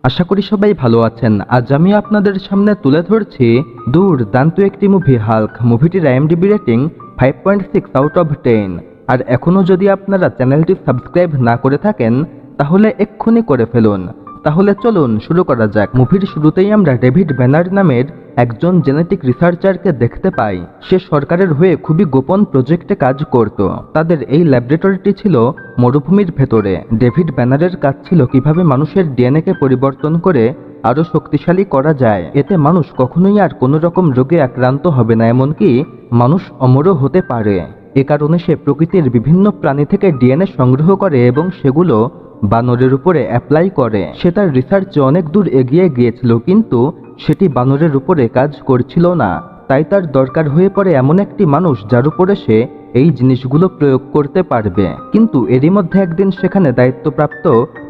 আশা করি সবাই ভালো আছেন। আজ আমি আপনাদের সামনে তুলে ধরছি দুর্দান্ত একটি মুভি হাল্ক। মুভিটির আইএমডিবি রেটিং 5.6 আউট অফ 10। আর এখনও যদি আপনারা চ্যানেলটি সাবস্ক্রাইব না করে থাকেন তাহলে এক্ষুনি করে ফেলুন। তাহলে চলুন শুরু করা যাক। মুভির শুরুতেই আমরা ডেভিড ব্যানার নামের একজন জেনেটিক রিসার্চারকে দেখতে পাই। সে সরকারের হয়ে খুবই গোপন প্রজেক্টে কাজ করত। তাদের এই ল্যাবরেটরিটি ছিল মরুভূমির ভেতরে। ডেভিড ব্যানারের কাজ ছিল কিভাবে মানুষের ডিএনএকে পরিবর্তন করে আরও শক্তিশালী করা যায়। এতে মানুষ কখনোই আর কোনো রকম রোগে আক্রান্ত হবে না, এমনকি মানুষ অমরও হতে পারে। এ কারণে সে প্রকৃতির বিভিন্ন প্রাণী থেকে ডিএনএ সংগ্রহ করে এবং সেগুলো বানরের উপরে অ্যাপ্লাই করে। সে তার রিসার্চে অনেক দূর এগিয়ে গিয়েছিল, কিন্তু সেটি বানরের উপরে কাজ করছিল না। তাই তার দরকার হয়ে পড়ে এমন একটি মানুষ যার উপরে সে এই জিনিসগুলো প্রয়োগ করতে পারবে। কিন্তু এরই মধ্যে একদিন সেখানে দায়িত্বপ্রাপ্ত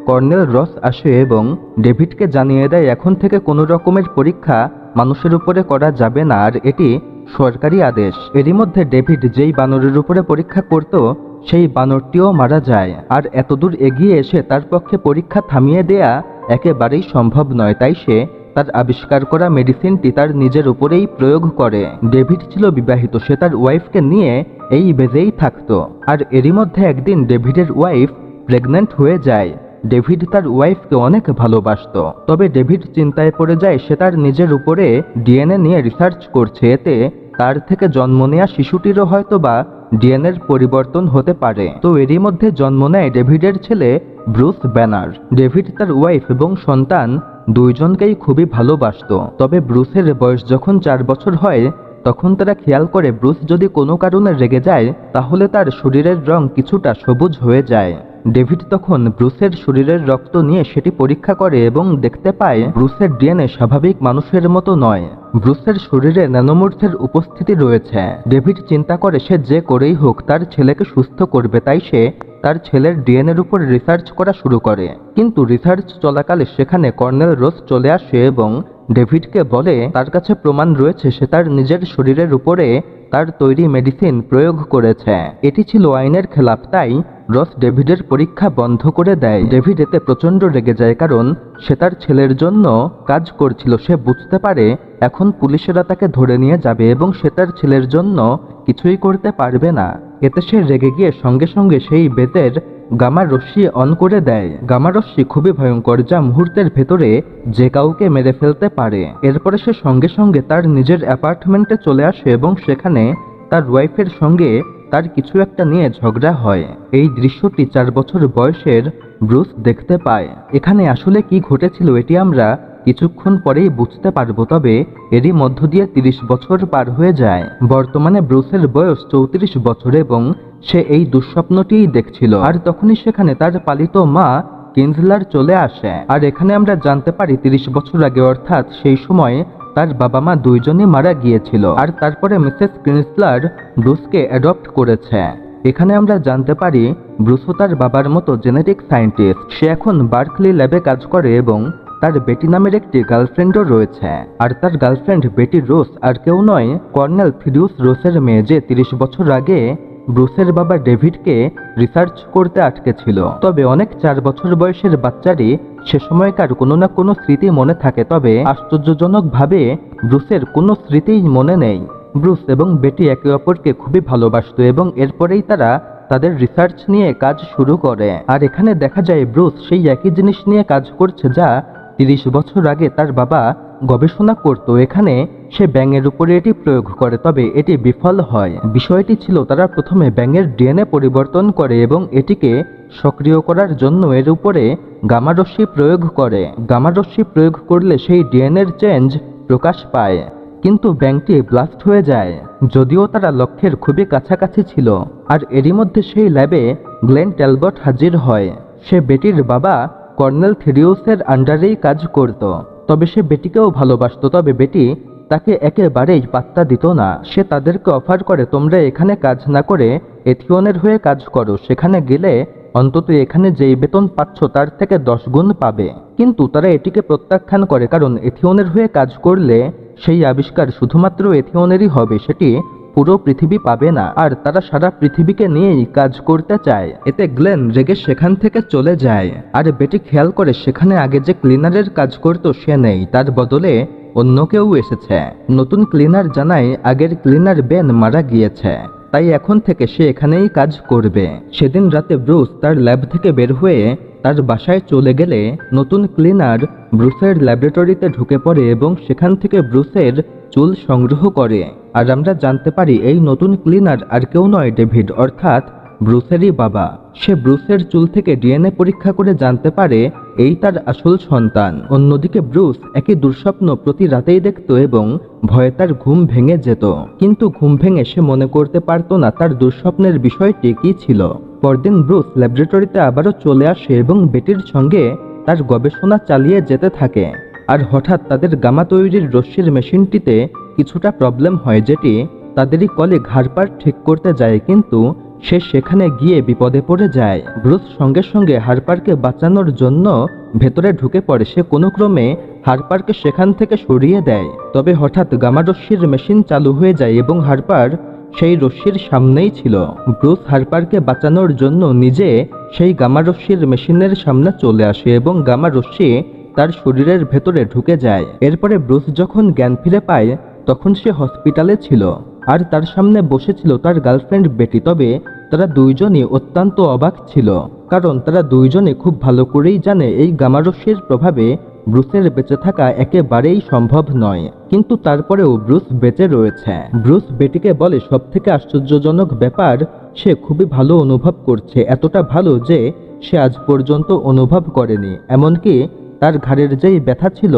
কর্নেল রস আসে এবং ডেভিডকে জানিয়ে দেয় এখন থেকে কোনো রকমের পরীক্ষা মানুষের উপরে করা যাবে না, আর এটি সরকারি আদেশ। এরই মধ্যে ডেভিড যেই বানরের উপরে পরীক্ষা করত সেই বানরটিও মারা যায়। আর এতদূর এগিয়ে এসে তার পক্ষে পরীক্ষা থামিয়ে দেয়া একেবারেই সম্ভব নয়। তাই সে তার আবিষ্কার করা মেডিসিনটি তার নিজের উপরেই প্রয়োগ করে। ডেভিড ছিল বিবাহিত, সে তার ওয়াইফকে নিয়ে এই বেজেই থাকতো। আর এরই মধ্যে একদিন ডেভিডের ওয়াইফ প্রেগন্যান্ট হয়ে যায়। ডেভিড তার ওয়াইফকে অনেক ভালোবাসত, তবে ডেভিড চিন্তায় পড়ে যায় সে তার নিজের উপরে ডিএনএ নিয়ে রিসার্চ করছে। এতে তার থেকে জন্ম নেয়া শিশুটিরও হয়তো বা ডিএনএর পরিবর্তন হতে পারে। তো এরই মধ্যে জন্ম নেয় ডেভিডের ছেলে ব্রুস ব্যানার। ডেভিড তার ওয়াইফ এবং সন্তান দুইজনকেই খুবই ভালোবাসত। তবে ব্রুসের বয়স যখন 4 বছর হয় তখন তারা খেয়াল করে ব্রুস যদি কোনো কারণে রেগে যায় তাহলে তার শরীরের রং কিছুটা সবুজ হয়ে যায়। ডেভিড তখন ব্রুসের শরীরের রক্ত নিয়ে সেটি পরীক্ষা করে এবং দেখতে পায় ব্রুসের ডিএনএ স্বাভাবিক মানুষের মতো নয়। ব্রুসের শরীরে ন্যানোমোর্সের উপস্থিতি রয়েছে। ডেভিড চিন্তা করে সে যে করেই হোক তার ছেলেকে সুস্থ করবে। তাই সে তার ছেলের ডিএনএর উপর রিসার্চ করা শুরু করে। কিন্তু রিসার্চ চলাকালে সেখানে কর্নেল রোস চলে আসে এবং ডেভিডকে বলে তার কাছে প্রমাণ রয়েছে সে তার নিজের শরীরের উপরে তার তৈরি মেডিসিন প্রয়োগ করেছে। এটি ছিল আইনের খেলাপ, তাই রস ডেভিডের পরীক্ষা বন্ধ করে দেয়। ডেভিড এতে প্রচণ্ড রেগে যায়, কারণ সে তার ছেলের জন্য কাজ করছিল। সে বুঝতে পারে এখন পুলিশেরা তাকে ধরে নিয়ে যাবে এবং সে তার ছেলের জন্য কিছুই করতে পারবে না। এতে সে রেগে গিয়ে সঙ্গে সঙ্গে সেই বেতের গামা রশ্মি অন করে দেয়। গামা রশ্মি খুবই ভয়ঙ্কর, যা মুহূর্তের ভেতরে যে কাউকে মেরে ফেলতে পারে। এরপরে সে সঙ্গে সঙ্গে তার নিজের অ্যাপার্টমেন্টে চলে আসে এবং সেখানে তার ওয়াইফের সঙ্গে তার কিছু একটা নিয়ে ঝগড়া হয়। এই দৃশ্যটি 4 বছর বয়সের ব্রুস দেখতে পায়। এখানে আসলে কি ঘটেছিল এটি আমরা কিছুক্ষণ পরেই বুঝতে পারবো। তবে এরই মধ্য দিয়ে 30 বছর পার হয়ে যায়। বর্তমানে ব্রুসের বয়স 34 বছর এবং সে এই দুঃস্বপ্নটিই দেখছিল। আর তখনই সেখানে তার পালিত মা কিনজলার চলে আসে। আর এখানে আমরা জানতে পারি 30 বছর আগে, অর্থাৎ সেই সময় তার বাবা মা দুইজনই মারা গিয়েছিল। আর তারপরে মিসেস কিনজলার ব্রুসকে অ্যাডপ্ট করেছে। এখানে আমরা জানতে পারি ব্রুসও তার বাবার মতো জেনেটিক সায়েন্টিস্ট। সে এখন বার্কলি ল্যাবে কাজ করে এবং তার বেটি নামের একটি গার্লফ্রেন্ডও রয়েছে। আর তার গার্লফ্রেন্ড বেটি রোস আর কেউ নয়, কর্নেল থিডিউস রোসের মেয়ে, যে 30 বছর আগে ব্রুসের বাবা ডেভিডকে রিসার্চ করতে আটকেছিল। তবে অনেক 4 বছর বয়সের বাচ্চারই সে সময়কার কোনো না কোনো স্মৃতি মনে থাকে। তবে আশ্চর্যজনকভাবে ব্রুসের কোনো স্মৃতিই মনে নেই। ব্রুস এবং বেটি একে অপরকে খুবই ভালোবাসত এবং এরপরেই তারা তাদের রিসার্চ নিয়ে কাজ শুরু করে। আর এখানে দেখা যায় ব্রুস সেই একই জিনিস নিয়ে কাজ করছে যা 30 বছর আগে তার বাবা গবেষণা করত। এখানে সে ব্যাঙের উপরে এটি প্রয়োগ করে, তবে এটি বিফল হয়। বিষয়টি ছিল তারা প্রথমে ব্যাঙের ডিএনএ পরিবর্তন করে এবং এটিকে সক্রিয় করার জন্য এর উপরে গামা রশ্মি প্রয়োগ করে। গামা রশ্মি প্রয়োগ করলে সেই ডিএনএর চেঞ্জ প্রকাশ পায়, কিন্তু ব্যাঙটি ব্লাস্ট হয়ে যায়। যদিও তারা লক্ষ্যের খুবই কাছাকাছি ছিল। আর এরই মধ্যে সেই ল্যাবে গ্লেন ট্যালবট হাজির হয়। সে বেটির বাবা কর্নেল থিডিউসের আন্ডারেই কাজ করত। তবে সে বেটিকেও ভালোবাসত, তবে বেটি তাকে একেবারেই পাত্তা দিত না। সে তাদেরকে অফার করে তোমরা এখানে কাজ না করে এথিওনের হয়ে কাজ করো, সেখানে গেলে অন্তত এখানে যেই বেতন পাচ্ছ তার থেকে 10 গুণ পাবে। কিন্তু তারা এটিকে প্রত্যাখ্যান করে, কারণ এথিওনের হয়ে কাজ করলে সেই আবিষ্কার শুধুমাত্র এথিওনেরই হবে, সেটি পুরো পৃথিবী পাবে না, আর তারা সারা পৃথিবীকে নিয়েই কাজ করতে চায়। এতে গ্লেন রেগে সেখান থেকে চলে যায়, আর বেটি খেয়াল করে সেখানে আগে যে ক্লিনারের কাজ করতো সে নেই, তার বদলে অন্য কেউ এসেছে। নতুন ক্লিনার জানায় আগের ক্লিনার বেন মারা গিয়েছে, তাই এখন থেকে সে এখানেই কাজ করবে। সেদিন রাতে ব্রুস তার ল্যাব থেকে বের হয়ে তার বাসায় চলে গেলে নতুন ক্লিনার ব্রুসের ল্যাবরেটরিতে ঢুকে পড়ে এবং সেখান থেকে ব্রুসের চুল সংগ্রহ করে। আর আমরা জানতে পারি এই নতুন ক্লিনার আর কেউ নয়, ডেভিড, অর্থাৎ ব্রুসেরই বাবা। সে ব্রুসের চুল থেকে ডিএনএ পরীক্ষা করে জানতে পারে এই তার আসল সন্তান। অন্যদিকে ব্রুস একই দুঃস্বপ্ন প্রতি রাতেই দেখত এবং ভয়ে তার ঘুম ভেঙে যেত, কিন্তু ঘুম ভেঙে সে মনে করতে পারত না তার দুঃস্বপ্নের বিষয়টি কী ছিল। পরদিন ব্রুস ল্যাবরেটরিতে আবারও চলে আসে এবং বেটির সঙ্গে তার গবেষণা চালিয়ে যেতে থাকে। আর হঠাৎ তাদের গামা তৈরির রশ্মির মেশিনটিতে কিছুটা প্রবলেম হয়, যেটি তাদেরই কলিগ হারপার ঠিক করতে যায়, কিন্তু সে সেখানে গিয়ে বিপদে পড়ে যায়। ব্রুস সঙ্গে সঙ্গে হারপারকে বাঁচানোর জন্য ভেতরে ঢুকে পড়ে। সে কোনো ক্রমে হারপারকে সেখান থেকে সরিয়ে দেয়, তবে হঠাৎ গামা রশ্মির মেশিন চালু হয়ে যায় এবং হারপার সেই রশ্মির সামনেই ছিল। ব্রুস হারপারকে বাঁচানোর জন্য নিজে সেই গামা রশ্মির মেশিনের সামনে চলে আসে এবং গামা রশ্মি তার শরীরের ভেতরে ঢুকে যায়। এরপরে ব্রুস যখন জ্ঞান ফিরে পায় তখন সে হসপিটালে ছিল, আর তার সামনে বসেছিল তার গার্লফ্রেন্ড বেটি। তবে তারা দুইজনই অত্যন্ত অবাক ছিল, কারণ তারা দুইজনে খুব ভালো করেই জানে এই গামা রশ্মির প্রভাবে ব্রুসের বেঁচে থাকা একেবারেই সম্ভব নয়। কিন্তু তারপরেও ব্রুস বেঁচে রয়েছে। ব্রুস বেটিকে বলে সবথেকে আশ্চর্যজনক ব্যাপার সে খুবই ভালো অনুভব করছে, এতটা ভালো যে সে আজ পর্যন্ত অনুভব করেনি। এমনকি তার ঘাড়ের যেই ব্যথা ছিল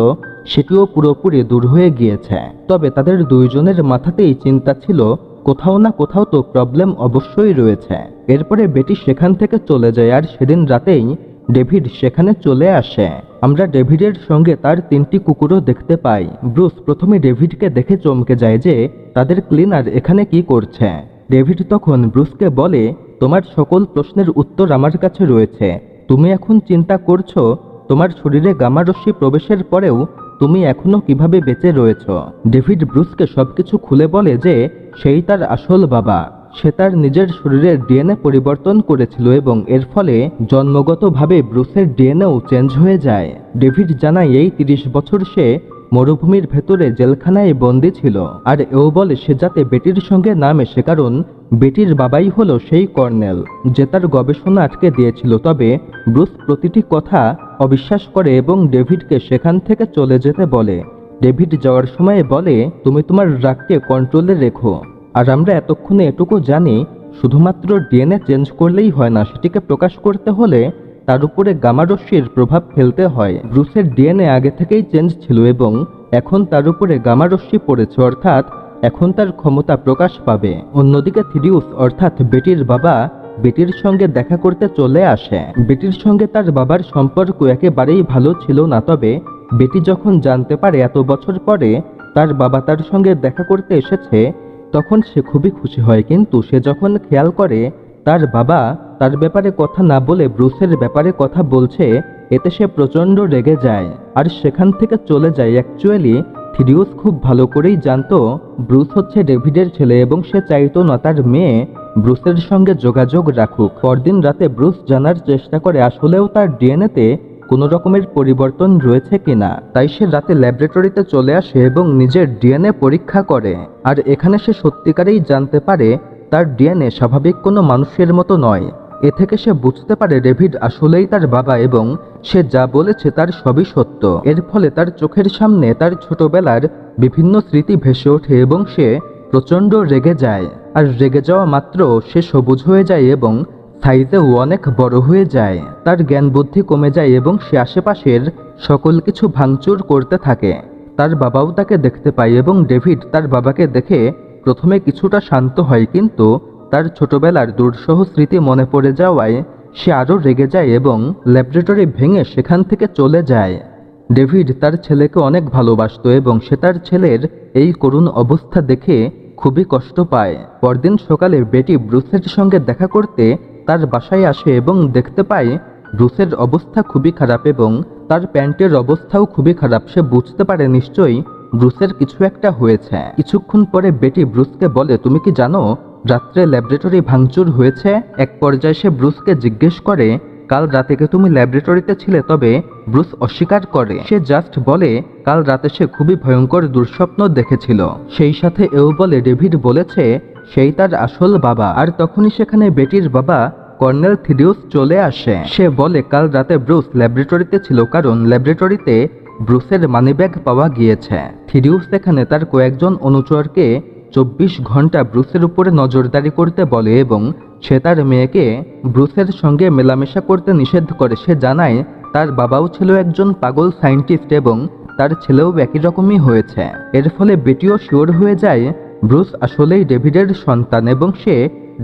সেটিও পুরোপুরি দূর হয়ে গিয়েছে। তবে তাদের দুইজনের মাথাতেই চিন্তা ছিল কোথাও না কোথাও তো প্রবলেম অবশ্যই রয়েছে। এরপরে বেটি সেখান থেকে চলে যায়, আর সেদিন রাতেই ডেভিড সেখানে চলে আসে। আমরা ডেভিডের সঙ্গে তার 3টি কুকুরও দেখতে পাই। ব্রুস প্রথমে ডেভিডকে দেখে চমকে যায় যে তাদের ক্লিনার এখানে কি করছে। ডেভিড তখন ব্রুসকে বলে, তোমার সকল প্রশ্নের উত্তর আমার কাছে রয়েছে। তুমি এখন চিন্তা করছো তোমার শরীরে গামা রশ্মি প্রবেশের পরেও তুমি এখনো কিভাবে বেঁচে রয়েছ। ডেভিড ব্রুসকে সবকিছু খুলে বলে যে সেই তার আসল বাবা। সে তার নিজের শরীরের ডিএনএ পরিবর্তন করেছিল এবং এর ফলে জন্মগতভাবে ব্রুসের ডিএনএও চেঞ্জ হয়ে যায়। ডেভিড জানায় এই 30 বছর সে মরুভূমির ভেতরে জেলখানায় বন্দী ছিল, আর এও বলে সে যাতে বেটির সঙ্গে না মেশে, কারণ বেটির বাবাই হলো সেই কর্নেল যে তার গবেষণা আটকে দিয়েছিল। তবে ব্রুস প্রতিটি কথা অবিশ্বাস করে এবং ডেভিডকে সেখান থেকে চলে যেতে বলে। ডেভিড যাওয়ার সময় বলে, তুমি তোমার রাগকে কন্ট্রোলে রেখো। আর আমরা এতক্ষণে এটুকু জানি শুধুমাত্র ডিএনএ চেঞ্জ করলেই হয় না, সেটিকে প্রকাশ করতে হলে তার উপরে গামা রশ্মির প্রভাব ফেলতে হয়। ব্রুসের ডিএনএ আগে থেকেই চেঞ্জ ছিল এবং এখন তার উপরে গামা রশ্মি পড়েছে, অর্থাৎ এখন তার ক্ষমতা প্রকাশ পাবে। অন্যদিকে থিডিউস অর্থাৎ বেটির বাবা বেটির সঙ্গে দেখা করতে চলে আসে। বেটির সঙ্গে তার বাবার সম্পর্ক একেবারেই ভালো ছিল না, তবে বেটি যখন জানতে পারে এত বছর পরে তার বাবা তার সঙ্গে দেখা করতে এসেছে তখন সে খুবই খুশি হয়। কিন্তু সে যখন খেয়াল করে তার বাবা তার ব্যাপারে কথা না বলে ব্রুসের ব্যাপারে কথা বলছে, এতে সে প্রচণ্ড রেগে যায় আর সেখান থেকে চলে যায়। অ্যাকচুয়ালি থিডিউস খুব ভালো করেই জানতো ব্রুস হচ্ছে ডেভিডের ছেলে এবং সে চাইতো না তার মেয়ে ব্রুসের সঙ্গে যোগাযোগ রাখুক। পরদিন রাতে ব্রুস জানার চেষ্টা করে আসলেও তার ডিএনএতে কোনো রকমের পরিবর্তন রয়েছে কিনা। তাই সে রাতে ল্যাবরেটরিতে চলে আসে এবং নিজের ডিএনএ পরীক্ষা করে, আর এখানে সে সত্যিকারেই জানতে পারে তার ডিএনএ স্বাভাবিক কোনো মানুষের মতো নয়। এ থেকে সে বুঝতে পারে ডেভিড আসলেই তার বাবা এবং সে যা বলেছে তার সবই সত্য। এর ফলে তার চোখের সামনে তার ছোটবেলার বিভিন্ন স্মৃতি ভেসে ওঠে এবং সে প্রচণ্ড রেগে যায়। আর রেগে যাওয়া মাত্র সে সবুজ হয়ে যায় এবং সাইজেও অনেক বড় হয়ে যায়। তার জ্ঞান বুদ্ধি কমে যায় এবং সে আশেপাশের সকল কিছু ভাঙচুর করতে থাকে। তার বাবাও তাকে দেখতে পায় এবং ডেভিড তার বাবাকে দেখে প্রথমে কিছুটা শান্ত হয়, কিন্তু তার ছোটবেলার দুঃসহ স্মৃতি মনে পড়ে যাওয়ায় সে আরও রেগে যায় এবং ল্যাবরেটরি ভেঙে সেখান থেকে চলে যায়। ডেভিড তার ছেলেকে অনেক ভালোবাসতো এবং সে তার ছেলের এই করুণ অবস্থা দেখে খুবই কষ্ট পায়। পরদিন সকালে বেটি ব্রুসের সঙ্গে দেখা করতে তার বাসায় আসে এবং দেখতে পায় ব্রুসের অবস্থা খুবই খারাপ এবং তার প্যান্টের অবস্থাও খুবই খারাপ। সে বুঝতে পারে নিশ্চয়ই ব্রুসের কিছু একটা হয়েছে। কিছুক্ষণ পরে বেটি ব্রুসকে বলে, তুমি কি জানো রাত্রে ল্যাবরেটরি ভাঙচুর হয়েছে? এক পর্যায়ে সে ব্রুসকে জিজ্ঞেস করে, কাল রাতে কি তুমি ল্যাবরেটরিতে ছিলে? তবে ব্রুস অস্বীকার করে। সে জাস্ট বলে কাল রাতে সে খুবই ভয়ঙ্কর দুঃস্বপ্ন দেখেছিল। সেই সাথে এও বলে ডেভিড বলেছে সেই তার আসল বাবা। আর তখনই সেখানে বেটির বাবা কর্নেল থিডিউস চলে আসে। সে বলে কাল রাতে ব্রুস ল্যাবরেটরিতে ছিল কারণ ল্যাবরেটরিতে ব্রুসের মানিব্যাগ পাওয়া গিয়েছে। থিডিউস এখানে তার কয়েকজন অনুচরকে 24 ঘন্টা ব্রুসের উপরে নজরদারি করতে বলে এবং সে তার মেয়েকে ব্রুসের সঙ্গে মেলামেশা করতে নিষেধ করে। সে জানায় তার বাবাও ছিল একজন পাগল সায়েন্টিস্ট এবং তার ছেলেও একই রকমই হয়েছে। এর ফলে বেটিও শিওর হয়ে যায় ব্রুস আসলেই ডেভিডের সন্তান এবং সে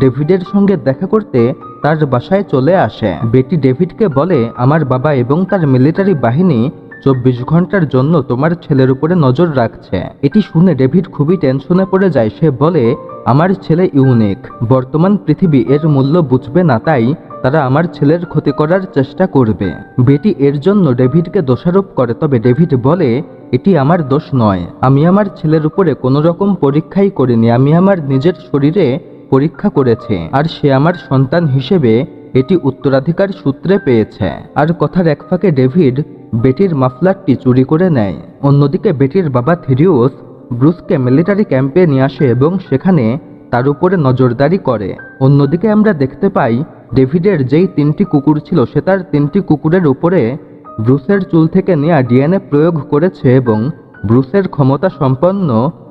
ডেভিডের সঙ্গে দেখা করতে তার বাসায় চলে আসে। বেটি ডেভিডকে বলে, আমার বাবা এবং তার মিলিটারি বাহিনী 24 ঘন্টার জন্য তোমার ছেলের উপরে নজর রাখছে। এটি শুনে ডেভিড খুবই টেনশনে পড়ে যায়। সে বলে, আমার ছেলে ইউনিক, বর্তমান পৃথিবী এর মূল্য বুঝবে না, তাই তারা আমার ছেলের ক্ষতি করার চেষ্টা করবে। বেটি এর জন্য ডেভিডকে দোষারোপ করে, তবে ডেভিড বলে এটি আমার দোষ নয়, আমি আমার ছেলের উপরে কোনো রকম পরীক্ষাই করিনি, আমি আমার নিজের শরীরে পরীক্ষা করেছি আর সে আমার সন্তান হিসেবে এটি উত্তরাধিকার সূত্রে পেয়েছে। আর কথার এক ফাঁকে ডেভিড বেটির মাফলারটি চুরি করে নেয়। অন্যদিকে বেটির বাবা থিডিউস ব্রুসকে মিলিটারি ক্যাম্পে নিয়ে আসে এবং সেখানে তার উপরে নজরদারি করে। অন্যদিকে আমরা দেখতে পাই ডেভিডের যেই 3টি কুকুর ছিল সে তার 3টি কুকুরের উপরে ব্রুসের চুল থেকে নেওয়া ডিএনএ প্রয়োগ করেছে এবং ব্রুসের ক্ষমতা সম্পন্ন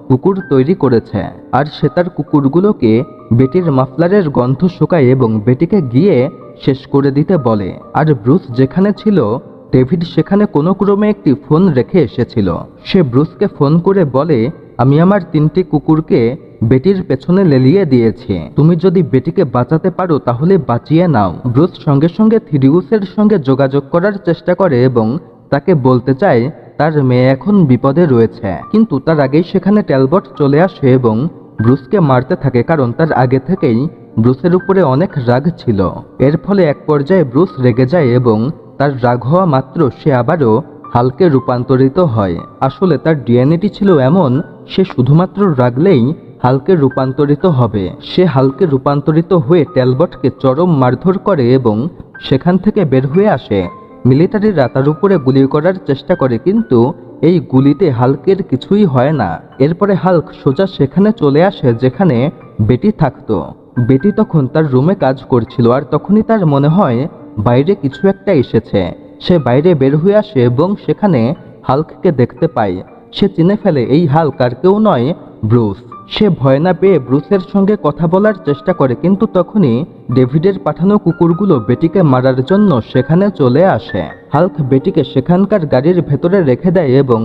কুকুর তৈরি করেছে। আর সে তার কুকুরগুলোকে বেটির মাফলারের গন্ধ শোকায় এবং বেটিকে গিয়ে শেষ করে দিতে বলে। আর ব্রুস যেখানে ছিল ডেভিড সেখানে কোনো ক্রমে একটি ফোন রেখে এসেছিল। সে ব্রুসকে ফোন করে বলে, আমি আমার 3টি কুকুরকে বেটির পেছনে লেলিয়ে দিয়েছি, তুমি যদি বেটিকে বাঁচাতে পারো তাহলে বাঁচিয়ে নাও। ব্রুস সঙ্গে সঙ্গে থিডিউসের সঙ্গে যোগাযোগ করার চেষ্টা করে এবং তাকে বলতে চায় তার মেয়ে এখন বিপদে রয়েছে, কিন্তু তার আগেই সেখানে ট্যালবট চলে আসে এবং ব্রুসকে মারতে থাকে কারণ তার আগে থেকেই ব্রুসের উপরে অনেক রাগ ছিল। এর ফলে এক পর্যায়ে ব্রুস রেগে যায় এবং তার রাগ হওয়া মাত্র সে আবারও হাল্কে রূপান্তরিত হয়। আসলে তার ডিএনএটি ছিল এমন, সে শুধুমাত্র রাগলেই হাল্কে রূপান্তরিত হবে। সে হাল্কে রূপান্তরিত হয়ে ট্যালবটকে চরম মারধর করে এবং সেখান থেকে বের হয়ে আসে। মিলিটারিরা তার উপরে গুলি করার চেষ্টা করে, কিন্তু এই গুলিতে হাল্কের কিছুই হয় না। এরপরে হাল্ক সোজা সেখানে চলে আসে যেখানে বেটি থাকতো। বেটি তখন তার রুমে কাজ করছিল আর তখনই তার মনে হয় বাইরে কিছু একটা এসেছে। সে বাইরে বের হয়ে আসে এবং সেখানে হাল্ককে দেখতে পায়। সে চিনে ফেলে এই হাল্ক আর কেউ নয়, ব্রুস। সে ভয় না পেয়ে ব্রুসের সঙ্গে কথা বলার চেষ্টা করে, কিন্তু তখনই ডেভিডের পাঠানো কুকুরগুলো বেটিকে মারার জন্য সেখানে চলে আসে। হাল্ক বেটিকে সেখানকার গাড়ির ভেতরে রেখে দেয় এবং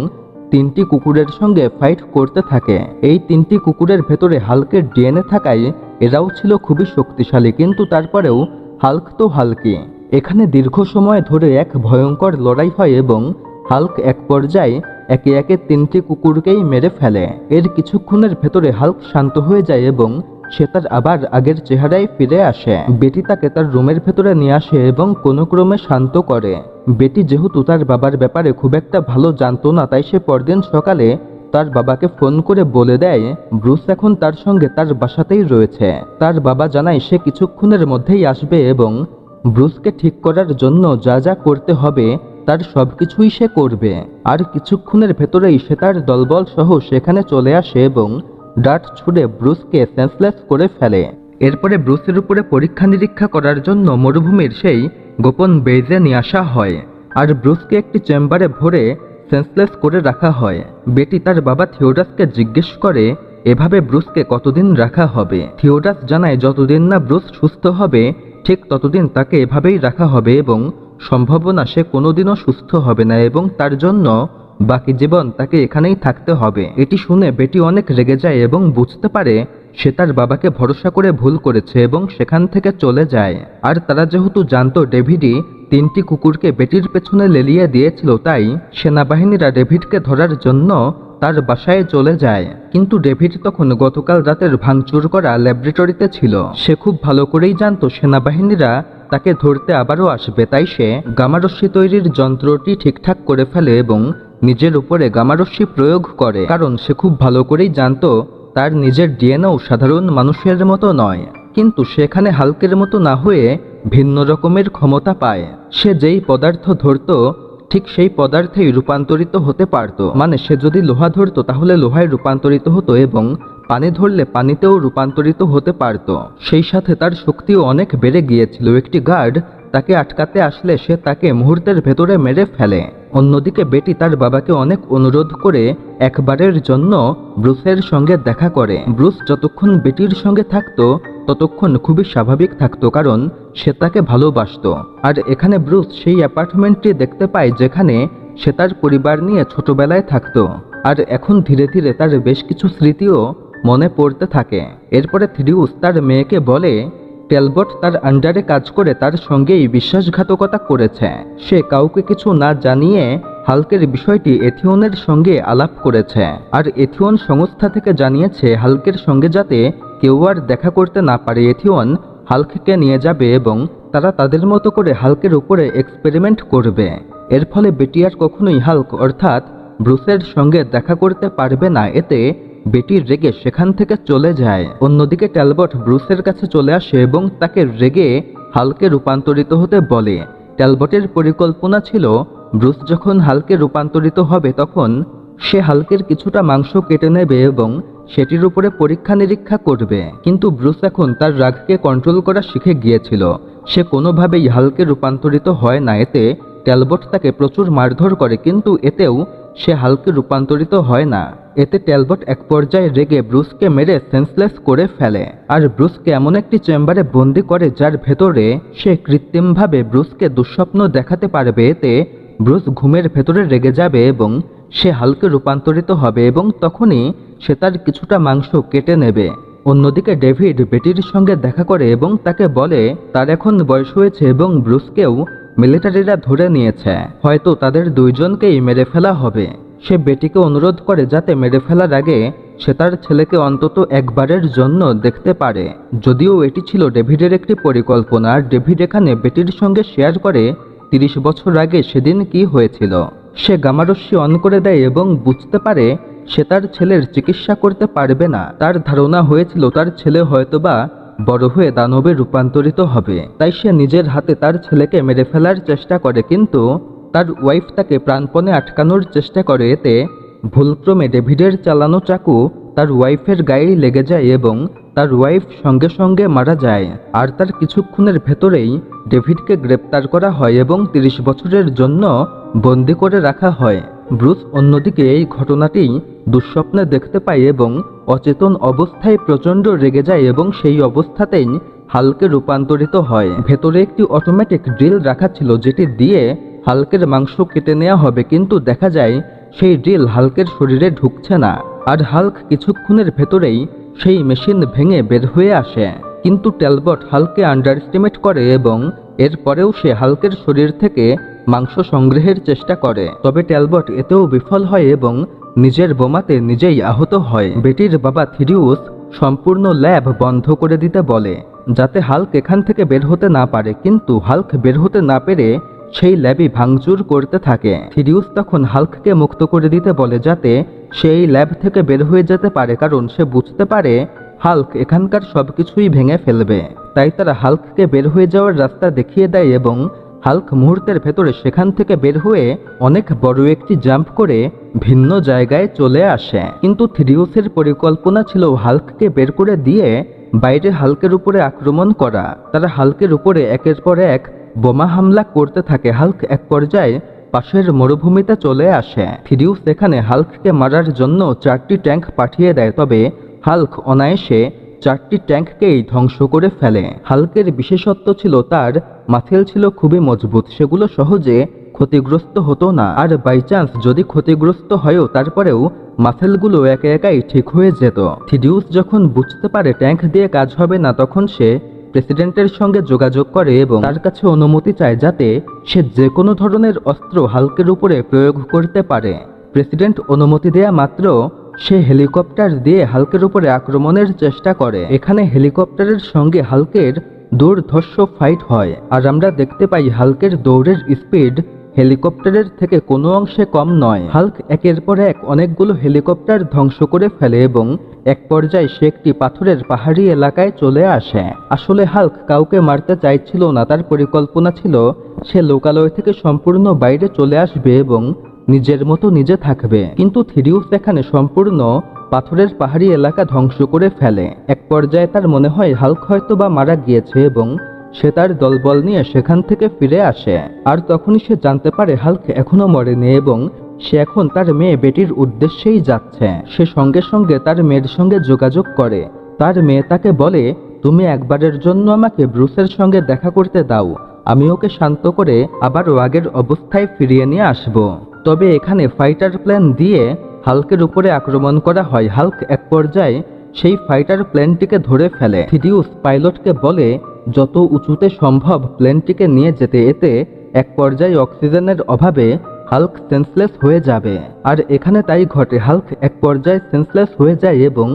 3টি কুকুরের সঙ্গে ফাইট করতে থাকে। এই 3টি কুকুরের ভেতরে হাল্কের ডিএনএ থাকায় এরাও ছিল খুবই শক্তিশালী, কিন্তু তারপরেও হাল্ক তো হাল্কই। এখানে দীর্ঘ সময় ধরে এক ভয়ঙ্কর লড়াই হয় এবং হাল্ক এক পর্যায়ে একে একে 3টি কুকুরকেই মেরে ফেলে। এর কিছুক্ষণের ভেতরে হাল্ক শান্ত হয়ে যায় এবং সে তার আবার আগের চেহারায় ফিরে আসে। বেটি তাকে তার রুমের ভেতরে নিয়ে আসে এবং কোনো ক্রমে শান্ত করে। বেটি যেহেতু তার বাবার ব্যাপারে খুব একটা ভালো জানতো না, তাই সে পরদিন সকালে তার বাবাকে ফোন করে বলে দেয় ব্রুস এখন তার সঙ্গে তার বাসাতেই রয়েছে। তার বাবা জানায় সে কিছুক্ষণের মধ্যেই আসবে এবং ব্রুসকে ঠিক করার জন্য যা যা করতে হবে তার সবকিছুই সে করবে। আর কিছুক্ষণের ভেতরেই সে তার দলবল সহ সেখানে চলে আসে এবং ডার্ট ছুড়ে ব্রুসকে সেন্সলেস করে ফেলে। এরপরে ব্রুসের উপরে পরীক্ষা নিরীক্ষা করার জন্য মরুভূমির সেই গোপন বেজে নিয়ে আসা হয় আর ব্রুসকে একটি চেম্বারে ভরে সেন্সলেস করে রাখা হয়। বেটি তার বাবা থিওডাসকে জিজ্ঞেস করে এভাবে ব্রুসকে কতদিন রাখা হবে। থিওডাস জানায় যতদিন না ব্রুস সুস্থ হবে ঠিক ততদিন তাকে এভাবেই রাখা হবে এবং সম্ভাবনা সে কোনোদিনও সুস্থ হবে না এবং তার জন্য বাকি জীবন তাকে এখানেই থাকতে হবে। এটি শুনে বেটি অনেক রেগে যায় এবং বুঝতে পারে সে তার বাবাকে ভরসা করে ভুল করেছে এবং সেখান থেকে চলে যায়। আর তারা যেহেতু জানতো ডেভিডই 3টি কুকুরকে বেটির পেছনে লেলিয়ে দিয়েছিল, তাই সেনাবাহিনীরা ডেভিডকে ধরার জন্য তার বাসায় চলে যায়। কিন্তু ডেভিড তখন গতকাল রাতের ভাঙচুর করা ল্যাবরেটরিতে ছিল। সে খুব ভালো করেই জানতো সেনাবাহিনীরা তাকে ধরতে আবারও আসবে, তাই সে গামারস্যি তৈরির যন্ত্রটি ঠিকঠাক করে ফেলে এবং নিজের উপরে গামারস্যি প্রয়োগ করে, কারণ সে খুব ভালো করেই জানতো তার নিজের ডিএনএও সাধারণ মানুষের মতো নয়। কিন্তু সেখানে হাল্কের মতো না হয়ে ভিন্ন রকমের ক্ষমতা পায়। সে যেই পদার্থ ধরতো ঠিক সেই পদার্থেই রূপান্তরিত হতে পারত। মানে সে যদি লোহা ধরতো তাহলে লোহায় রূপান্তরিত হতো এবং পানি ধরলে পানিতেও রূপান্তরিত হতে পারত। সেই সাথে তার শক্তিও অনেক বেড়ে গিয়েছিল। একটি গার্ড তাকে আটকাতে আসলে সে তাকে মুহূর্তের ভেতরে মেরে ফেলে। অন্যদিকে বেটি তার বাবাকে অনেক অনুরোধ করে একবারের জন্য ব্রুসের সঙ্গে দেখা করে। ব্রুস যতক্ষণ বেটির সঙ্গে থাকতো ততক্ষণ খুবই স্বাভাবিক থাকতো, কারণ সে তাকে ভালোবাসতো। আর এখানে ব্রুস সেই অ্যাপার্টমেন্টটি দেখতে পায় যেখানে সে তার পরিবার নিয়ে ছোটবেলায় থাকতো। আর এখন ধীরে ধীরে তার বেশ কিছু স্মৃতিও মনে পড়তে থাকে। এরপরে থিডিউস তার মেয়েকে বলে ট্যালবট তার আন্ডারে কাজ করে তার সঙ্গেই বিশ্বাসঘাতকতা করেছে। সে কাউকে কিছু না জানিয়ে হাল্কের বিষয়টি এথিওনের সঙ্গে আলাপ করেছে। আর এথিওন সংস্থা থেকে জানিয়েছে হাল্কের সঙ্গে যাতে কেউ আর দেখা করতে না পারে। এথিওন হাল্ককে নিয়ে যাবে এবং তারা তাদের মতো করে হাল্কের উপরে এক্সপেরিমেন্ট করবে। এর ফলে বেটি আর কখনোই হাল্ক অর্থাৎ ব্রুসের সঙ্গে দেখা করতে পারবে না। এতে বেটি রেগে সেখান থেকে চলে যায়। অন্যদিকে ট্যালবট ব্রুসের কাছে চলে আসে এবং তাকে রেগে হাল্কে রূপান্তরিত হতে বলে। ট্যালবটের পরিকল্পনা ছিল ব্রুস যখন হাল্কে রূপান্তরিত হবে তখন সে হাল্কের কিছুটা মাংস কেটে নেবে এবং সেটির উপরে পরীক্ষা নিরীক্ষা করবে। কিন্তু ব্রুস এখন তার রাগকে কন্ট্রোল করা শিখে গিয়েছিল। সে কোনোভাবেই হাল্কে রূপান্তরিত হয় না। এতে ট্যালবট তাকে প্রচুর মারধর করে, কিন্তু এতেও সে হাল্কে রূপান্তরিত হয় না। এতে ট্যালবট এক পর্যায়ে রেগে ব্রুসকে মেরে সেন্সলেস করে ফেলে। আর ব্রুসকে এমন একটি চেম্বারে বন্দি করে যার ভেতরে সে কৃত্রিমভাবে ব্রুসকে দুঃস্বপ্ন দেখাতে পারবে। এতে ব্রুস ঘুমের ভেতরে রেগে যাবে এবং সে হাল্কে রূপান্তরিত হবে এবং তখনই সে তার কিছুটা মাংস কেটে নেবে। অন্যদিকে ডেভিড বেটির সঙ্গে দেখা করে এবং তাকে বলে তার এখন বয়স হয়েছে এবং ব্রুসকেও মিলিটারিরা ধরে নিয়েছে, হয়তো তাদের দুইজনকেই মেরে ফেলা হবে। সে বেটিকে অনুরোধ করে যাতে মেরে ফেলার আগে সে তার ছেলেকে অন্তত একবারের জন্য দেখতে পারে। যদিও এটি ছিল ডেভিডের একটি পরিকল্পনা। ডেভিড এখানে বেটির সঙ্গে শেয়ার করে 30 বছর আগে সেদিন কি হয়েছিল। সে গামারস্যি অন করে দেয় এবং বুঝতে পারে সে তার ছেলের চিকিৎসা করতে পারবে না। তার ধারণা হয়েছিল তার ছেলে হয়তোবা বড় হয়ে দানবে রূপান্তরিত হবে, তাই সে নিজের হাতে তার ছেলেকে মেরে ফেলার চেষ্টা করে। কিন্তু তার ওয়াইফ তাকে প্রাণপণে আটকানোর চেষ্টা করে। এতে ভুলক্রমে ডেভিডের চালানো চাকু তার ওয়াইফের গায়ে লেগে যায় এবং তার ওয়াইফ সঙ্গে সঙ্গে মারা যায়। আর তার কিছুক্ষণের ভেতরেই ডেভিডকে গ্রেপ্তার করা হয় এবং 30 বছরের জন্য বন্দি করে রাখা হয়। ব্রুস অন্যদিকে এই ঘটনাটি দুঃস্বপ্নে দেখতে পায় এবং অচেতন অবস্থায় প্রচণ্ড রেগে যায় এবং সেই অবস্থাতেই হাল্কে রূপান্তরিত হয়। ভেতরে একটি অটোমেটিক ড্রিল রাখা ছিল যেটি দিয়ে হাল্কের মাংস কেটে নেওয়া হবে, কিন্তু দেখা যায় সেই ড্রিল হাল্কের শরীরে ঢুকছে না। আর হাল্ক কিছুক্ষণের ভেতরেই সেই মেশিন ভেঙে বের হয়ে আসে। কিন্তু ট্যালবট হাল্ককে আন্ডার এস্টিমেট করে এবং এরপরেও সে হাল্কের শরীর থেকে মাংস সংগ্রহের চেষ্টা করে। তবে ট্যালবট এতেও বিফল হয় এবং নিজের বোমাতে নিজেই আহত হয়। বেটির বাবা থিডিউস সম্পূর্ণ ল্যাব বন্ধ করে দিতে বলে যাতে হাল্ক এখান থেকে বের হতে না পারে, কিন্তু হাল্ক বের হতে না পেরে সেই ল্যাবই ভাঙচুর করতে থাকে। থিডিউস তখন হাল্ককে মুক্ত করে দিতে বলে যাতে সেই ল্যাব থেকে বের হয়ে যেতে পারে, কারণ সে বুঝতে পারে হাল্ক এখানকার সবকিছুই ভেঙে ফেলবে। তাই তারা হাল্ককে বের হয়ে যাওয়ার রাস্তা দেখিয়ে দেয় এবং হাল্ক মুহূর্তের ভেতরে সেখান থেকে বের হয়ে অনেক বড় একটি জাম্প করে ভিন্ন জায়গায় চলে আসে। কিন্তু থিডিউসের পরিকল্পনা ছিল হাল্ককে বের করে দিয়ে বাইরে হাল্কের উপরে আক্রমণ করা। তারা হাল্কের উপরে একের পর এক বোমা হামলা করতে থাকে। হাল্ক এক পর্যায়ে পাশের মরুভূমিতে চলে আসে। থিডিউস এখানে হাল্ককে মারার জন্য 4টি ট্যাঙ্ক পাঠিয়ে দেয়, তবে হাল্ক অনায়াসে 4টি ট্যাঙ্ককেই ধ্বংস করে ফেলে। হাল্কের বিশেষত্ব ছিল তার মাসেল ছিল খুবই মজবুত, সেগুলো সহজে ক্ষতিগ্রস্ত হতো না। আর বাই চান্স যদি ক্ষতিগ্রস্ত হয়ও তারপরেও মাসেলগুলো একা একাই ঠিক হয়ে যেত। থিডিউস যখন বুঝতে পারে ট্যাঙ্ক দিয়ে কাজ হবে না তখন সে প্রেসিডেন্টের সঙ্গে যোগাযোগ করে এবং তার কাছে অনুমতি চায় যাতে সে যে কোনো ধরনের অস্ত্র হাল্কের উপরে প্রয়োগ করতে পারে। প্রেসিডেন্ট অনুমতি দেয়া মাত্র সে হেলিকপ্টার দিয়ে হাল্কের উপরে আক্রমণের চেষ্টা করে। এখানে হেলিকপ্টারের সঙ্গে হাল্কের দুর্ধর্ষ ফাইট হয় আর আমরা দেখতে পাই হাল্কের দৌড়ের স্পিড হেলিকপ্টারের থেকে কোনো অংশে কম নয়। হাল্ক একের পর এক অনেকগুলো হেলিকপ্টার ধ্বংস করে ফেলে এবং এক পর্যায়ে সে একটি পাথরের পাহাড়ি এলাকায় চলে আসে। আসলে হাল্ক কাউকে মারতে চাইছিল না, তার পরিকল্পনা ছিল সে লোকালয় থেকে সম্পূর্ণ বাইরে চলে আসবে এবং নিজের মতো নিজে থাকবে। কিন্তু থিরিউস এখানে সম্পূর্ণ পাথরের পাহাড়ি এলাকা ধ্বংস করে ফেলে। এক পর্যায়ে তার মনে হয় হাল্ক হয়তো বা মারা গিয়েছে এবং সে তার দলবল নিয়ে সেখান থেকে ফিরে আসে। আর তখনই সে জানতে পারে হাল্ক এখনো মরেনি এবং সে এখন তার মেয়ে বেটির উদ্দেশ্যেই যাচ্ছে। সে সঙ্গে সঙ্গে তার মেয়ের সঙ্গে যোগাযোগ করে। তার মেয়ে তাকে বলে, তুমি একবারের জন্য আমাকে ব্রুসের সঙ্গে দেখা করতে দাও, আমি ওকে শান্ত করে আবার আগের অবস্থায় ফিরিয়ে নিয়ে আসব। তবে এখানে ফাইটার প্লেন দিয়ে হাল্কের উপরে আক্রমণ করা হয়। হাল্ক এক পর্যায়ে সেই ফাইটার প্লেনটিকে ধরে ফেলে। থিডিউস পাইলটকে বলে যত উঁচুতে সম্ভব প্লেনটিকে নিয়ে যেতে। এতে এক পর্যায়ে অক্সিজেনের অভাবে হাল্ক সেন্সলেস হয়ে যাবে। আর এখানে তাই ঘটে, হাল্ক এক পর্যায়ে সেন্সলেস হয়ে যায় এবং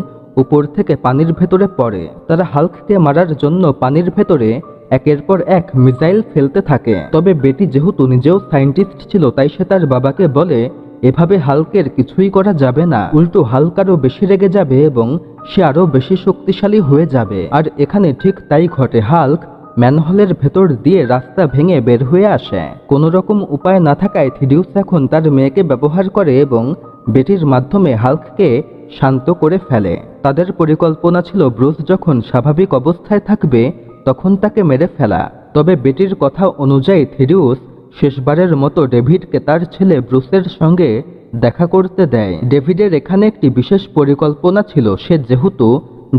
উপর থেকে পানির ভেতরে পড়ে। তারা হাল্ককে মারার জন্য পানির ভেতরে একের পর এক মিসাইল ফেলতে থাকে। তবে বেটি যেহেতু নিজেও সায়েন্টিস্ট ছিল, তাই সে তার বাবাকে বলে এভাবে হাল্কের কিছুই করা যাবে না, উল্টো হাল্ক আরও বেশি রেগে যাবে এবং সে আরও বেশি শক্তিশালী হয়ে যাবে। আর এখানে ঠিক তাই ঘটে। হাল্ক ম্যানহোলের ভেতর দিয়ে রাস্তা ভেঙে বের হয়ে আসে। কোনো রকম উপায় না থাকায় থিডিউস এখন তার মেয়েকে ব্যবহার করে এবং বেটির মাধ্যমে হাল্ককে শান্ত করে ফেলে। তাদের পরিকল্পনা ছিল ব্রুস যখন স্বাভাবিক অবস্থায় থাকবে তখন তাকে মেরে ফেলা। তবে বেটির কথা অনুযায়ী থিডিউস শেষবারের মতো ডেভিডকে তার ছেলে ব্রুসের সঙ্গে দেখা করতে দেয়। ডেভিডের এখানে একটি বিশেষ পরিকল্পনা ছিল। সে যেহেতু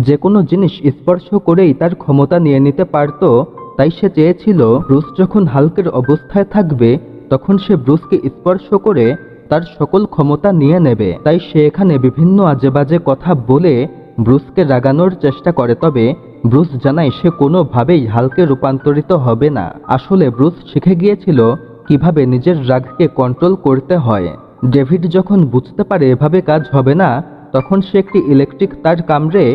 যে কোনো জিনিস স্পর্শ করেই তার ক্ষমতা নিয়ে নিতে পারত, তাই সে চেয়েছিল ব্রুস যখন হাল্কের অবস্থায় থাকবে তখন সে ব্রুসকে স্পর্শ করে তার সকল ক্ষমতা নিয়ে নেবে। তাই সে এখানে বিভিন্ন আজেবাজে কথা বলে ব্রুসকে রাগানোর চেষ্টা করে। তবে ব্রুস জানায় সে কোনোভাবেই হাল্কে রূপান্তরিত হবে না। আসলে ব্রুস শিখে গিয়েছিল কিভাবে নিজের রাগকে কন্ট্রোল করতে হয়। ডেভিড যখন বুঝতে পারে এভাবে কাজ হবে না, তখন সে একটি ইলেকট্রিক তার কামড়ে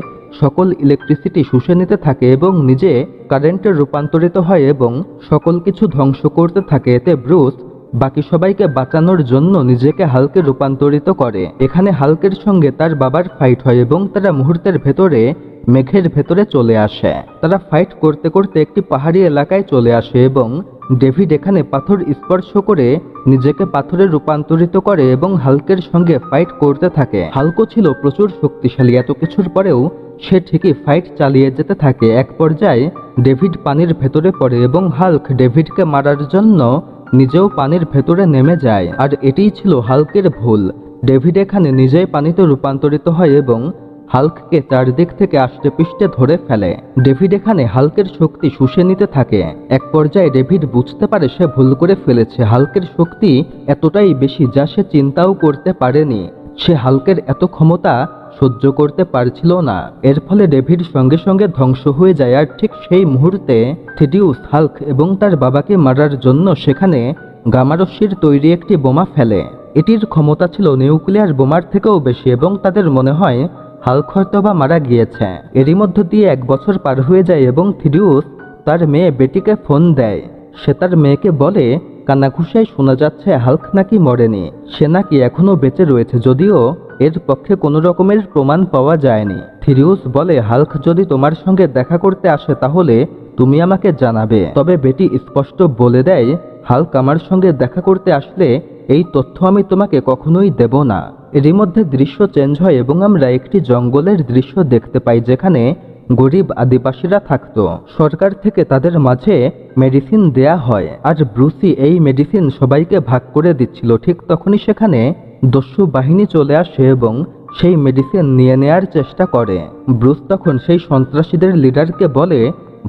সকল ইলেকট্রিসিটি শুষে নিতে থাকে এবং নিজে কারেন্টে রূপান্তরিত হয় এবং সকল কিছু ধ্বংস করতে থাকে। এতে ব্রুস বাকি সবাইকে বাঁচানোর জন্য নিজেকে হাল্কে রূপান্তরিত করে। এখানে হাল্কের সঙ্গে তার বাবার ফাইট হয় এবং তারা মুহূর্তের ভেতরে মেঘের ভেতরে চলে আসে। তারা ফাইট করতে করতে একটি পাহাড়ি এলাকায় চলে আসে এবং ডেভিড এখানে পাথর স্পর্শ করে নিজেকে পাথরে রূপান্তরিত করে এবং হাল্কের সঙ্গে ফাইট করতে থাকে। হাল্কও ছিল প্রচুর শক্তিশালী, এত কিছুর পরেও সে ঠিকই ফাইট চালিয়ে যেতে থাকে। এক পর্যায়ে ডেভিড পানির ভেতরে পড়ে এবং হাল্ক ডেভিডকে মারার জন্য নিজেও পানির ভেতরে নেমে যায়। আর এটিই ছিল হাল্কের ভুল। ডেভিড এখানে নিজেই পানিতে রূপান্তরিত হয় এবং হাল্ককে চারদিক থেকে আষ্টে পিষ্টে ধরে ফেলে। ডেভিড এখানে হাল্কের শক্তি শুষে নিতে থাকে। এক পর্যায়ে ডেভিড বুঝতে পারে সে ভুল করে ফেলেছে। হাল্কের শক্তি এতটাই বেশি যা সে চিন্তাও করতে পারেনি। সে হাল্কের এত ক্ষমতা সহ্য করতে পারছিল না। এর ফলে ডেভিড সঙ্গে সঙ্গে ধ্বংস হয়ে যায়। আর ঠিক সেই মুহূর্তে থিডিউস হাল্ক এবং তার বাবাকে মারার জন্য সেখানে গামারস্যির তৈরি একটি বোমা ফেলে। এটির ক্ষমতা ছিল নিউক্লিয়ার বোমার থেকেও বেশি এবং তাদের মনে হয় হাল্ক হয়তোবা মারা গিয়েছে। এরই মধ্য দিয়ে 1 বছর পার হয়ে যায় এবং থিডিউস তার মেয়ে বেটিকে ফোন দেয়। সে তার মেয়েকে বলে কানাঘুষায় শোনা যাচ্ছে হাল্ক নাকি মরেনি, সে নাকি এখনো বেঁচে রয়েছে, যদিও এর পক্ষে কোনো রকমের প্রমাণ পাওয়া যায়নি। থিডিউস বলে হাল্ক যদি তোমার সঙ্গে দেখা করতে আসে তাহলে তুমি আমাকে জানাবে। তবে বেটি স্পষ্ট বলে দেয় হাল্ক আমার সঙ্গে দেখা করতে আসলে এই তথ্য আমি তোমাকে কখনোই দেব না। এরই মধ্যে দৃশ্য চেঞ্জ হয় এবং আমরা একটি জঙ্গলের দৃশ্য দেখতে পাই যেখানে গরিব আদিবাসীরা থাকতো। সরকার থেকে তাদের মাঝে মেডিসিন দেয়া হয় আর ব্রুসি এই মেডিসিন সবাইকে ভাগ করে দিচ্ছিল। ঠিক তখনই সেখানে দস্যু বাহিনী চলে আসে এবং সেই মেডিসিন নিয়ে নেয়ার চেষ্টা করে। ব্রুস তখন সেই সন্ত্রাসীদের লিডারকে বলে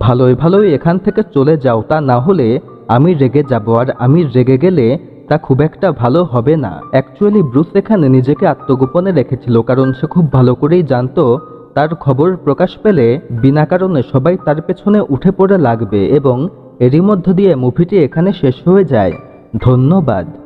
ভালোই ভালোই এখান থেকে চলে যাও, তা না হলে আমি রেগে যাব, আর আমি রেগে গেলে তা খুব একটা ভালো হবে না। অ্যাকচুয়ালি ব্রুস এখানে নিজেকে আত্মগোপনে রেখেছিল, কারণ সে খুব ভালো করেই জানতো তার খবর প্রকাশ পেলে বিনা কারণে সবাই তার পেছনে উঠে পড়ে লাগবে। এবং এরই মধ্য দিয়ে মুভিটি এখানে শেষ হয়ে যায়। ধন্যবাদ।